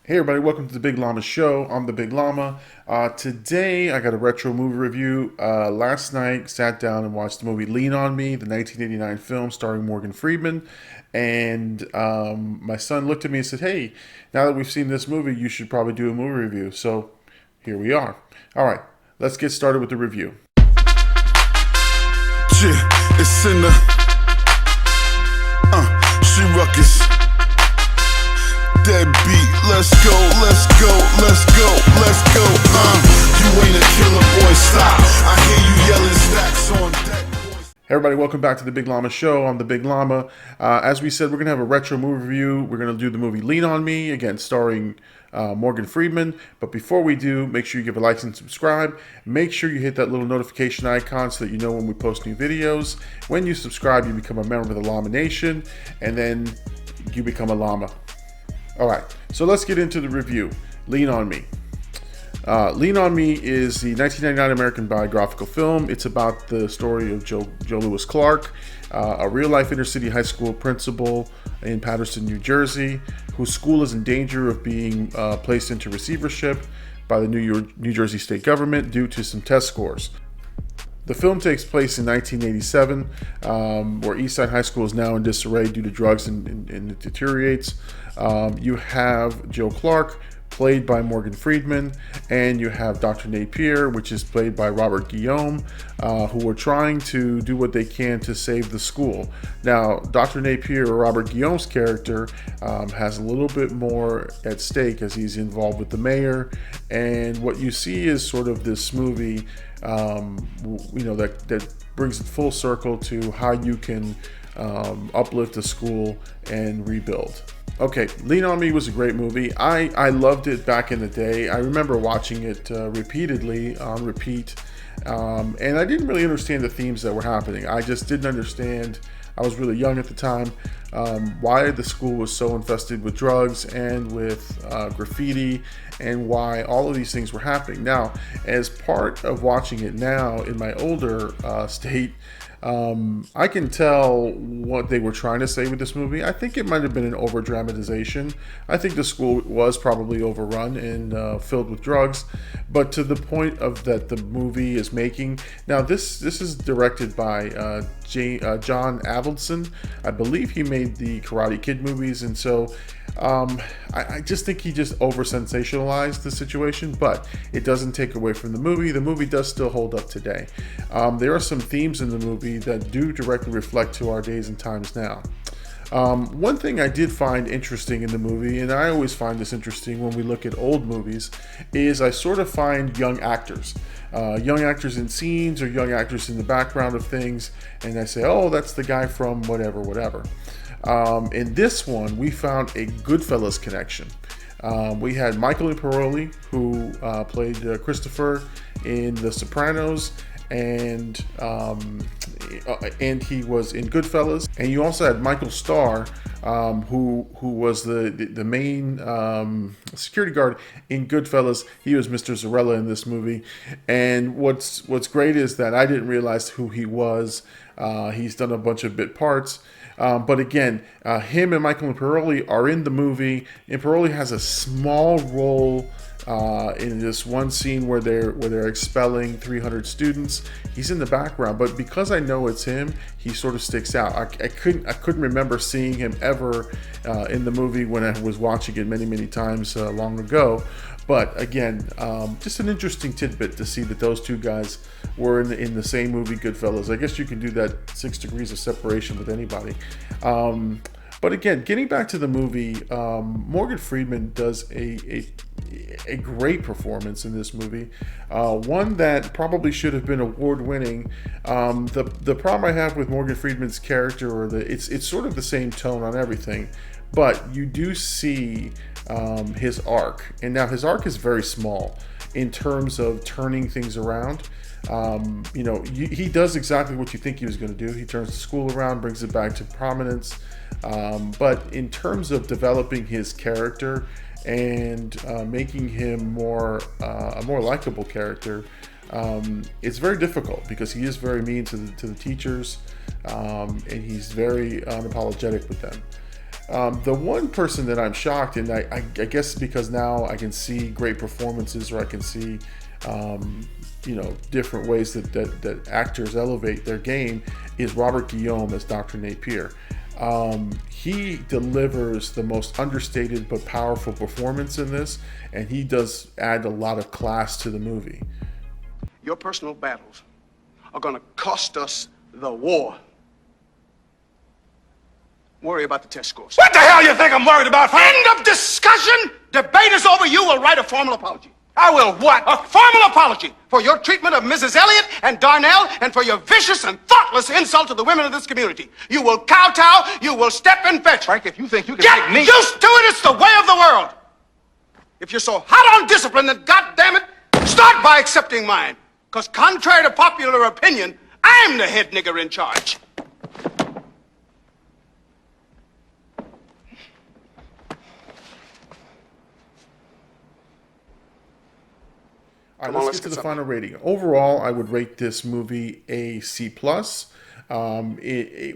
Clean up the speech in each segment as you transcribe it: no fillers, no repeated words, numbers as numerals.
Hey everybody, welcome to the Big Llama Show. I'm the Big Llama. Today I got a retro movie review. Last night sat down and watched the movie Lean on Me, the 1989 film starring Morgan Freeman. And my son looked at me and said, "Hey, now that we've seen this movie, you should probably do a movie review." So here we are. All right, let's get started with the review. Yeah, it's in the she ruckus. Dead beat, let's go, let's go, let's go, let's go. You ain't a killer, boy, stop. I hear you yelling stacks on deck. Hey everybody, welcome back to the Big Llama Show. I'm the Big Llama. As we said, we're going to have a retro movie review. We're going to do the movie Lean on Me, again, starring Morgan Freeman. But before we do, make sure you give a like and subscribe. Make sure you hit that little notification icon so that you know when we post new videos. When you subscribe, you become a member of the Llama Nation, and then you become a llama. All right, so let's get into the review. Lean on Me. Lean on Me is the 1999 American biographical film. It's about the story of Joe Louis Clark, a real-life inner-city high school principal in Paterson, New Jersey, whose school is in danger of being placed into receivership by the New Jersey state government due to some test scores. The film takes place in 1987, where Eastside High School is now in disarray due to drugs and it deteriorates. You have Joe Clark, played by Morgan Freeman, and you have Dr. Napier, which is played by Robert Guillaume, who are trying to do what they can to save the school. Now, Dr. Napier, or Robert Guillaume's character, has a little bit more at stake as he's involved with the mayor, and what you see is sort of this movie that brings it full circle to how you can uplift a school and rebuild. Okay, Lean on Me was a great movie. I loved it back in the day. I remember watching it repeatedly on repeat, and I didn't really understand the themes that were happening. I just didn't understand. I was really young at the time. Why the school was so infested with drugs and with graffiti, and why all of these things were happening. Now, as part of watching it now in my older state, I can tell what they were trying to say with this movie. I think it might have been an over dramatization. I think the school was probably overrun and filled with drugs, but to the point of that the movie is making. Now this is directed by John Avildsen. I believe he made the Karate Kid movies, and so I just think he just over sensationalized the situation, but it doesn't take away from the movie. The movie does still hold up today. There are some themes in the movie that do directly reflect to our days and times now. One thing I did find interesting in the movie, and I always find this interesting when we look at old movies, is I sort of find young actors in scenes or young actors in the background of things, and I say, oh, that's the guy from whatever. In this one, we found a Goodfellas connection. We had Michael Imperioli, who played Christopher in The Sopranos, and he was in Goodfellas. And you also had Michael Starr, who was the main security guard in Goodfellas. He was Mr. Zarella in this movie. And what's great is that I didn't realize who he was. He's done a bunch of bit parts. But again, him and Michael Imperioli are in the movie. Imperioli has a small role in this one scene where they're expelling 300 students. He's in the background, but because I know it's him, he sort of sticks out. I couldn't remember seeing him ever in the movie when I was watching it many times long ago. But again, just an interesting tidbit to see that those two guys were in the same movie, Goodfellas. I guess you can do that 6 degrees of separation with anybody. But again, getting back to the movie, Morgan Freeman does a great performance in this movie. One that probably should have been award-winning. The problem I have with Morgan Freeman's character, it's sort of the same tone on everything, but you do see his arc, and now his arc is very small in terms of turning things around. He does exactly what you think he was going to do. He turns the school around, brings it back to prominence. But in terms of developing his character and making him a more likable character, it's very difficult because he is very mean to the teachers, and he's very unapologetic with them. The one person that I'm shocked, and I guess because now I can see great performances, or I can see different ways that actors elevate their game, is Robert Guillaume as Dr. Napier. He delivers the most understated but powerful performance in this, and he does add a lot of class to the movie. Your personal battles are going to cost us the war. Worry about the test scores. What the hell you think I'm worried about? End of discussion! Debate is over. You will write a formal apology. I will what? A formal apology for your treatment of Mrs. Elliott and Darnell, and for your vicious and thoughtless insult to the women of this community. You will kowtow, you will step and fetch. Frank, if you think you can Get make me... used to it, it's the way of the world. If you're so hot on discipline, then goddammit, start by accepting mine. Because contrary to popular opinion, I'm the head nigger in charge. All right, let's get to the final rating. Overall, I would rate this movie a C+. It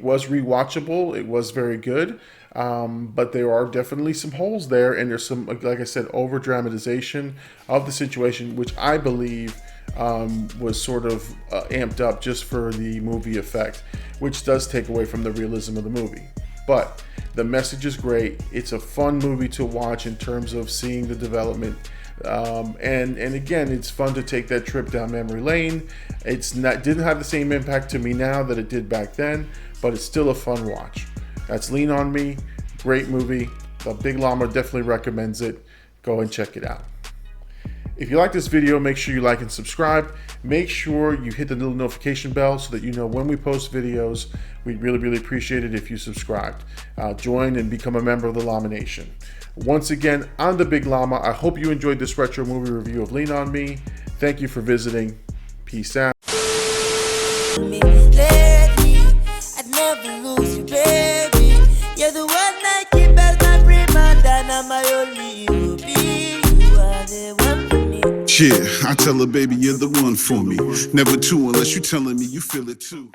was rewatchable. It was very good. But there are definitely some holes there. And there's some, like I said, over-dramatization of the situation, which I believe was sort of amped up just for the movie effect, which does take away from the realism of the movie. But the message is great. It's a fun movie to watch in terms of seeing the development. And again, it's fun to take that trip down memory lane. Didn't have the same impact to me now that it did back then, but it's still a fun watch. That's Lean On Me. Great movie. The Big Llama definitely recommends it. Go and check it out. If you like this video, make sure you like and subscribe. Make sure you hit the little notification bell so that you know when we post videos. We'd really, really appreciate it if you subscribed. Join and become a member of the Llama Nation. Once again, I'm the Big Llama. I hope you enjoyed this retro movie review of Lean On Me. Thank you for visiting. Peace out. I'd never lose you, baby. You're the one I keep as my Freeman, and I'm my only ruby. You are the one for me. Yeah, I tell her, baby, you're the one for me. Never two unless you're telling me you feel it too.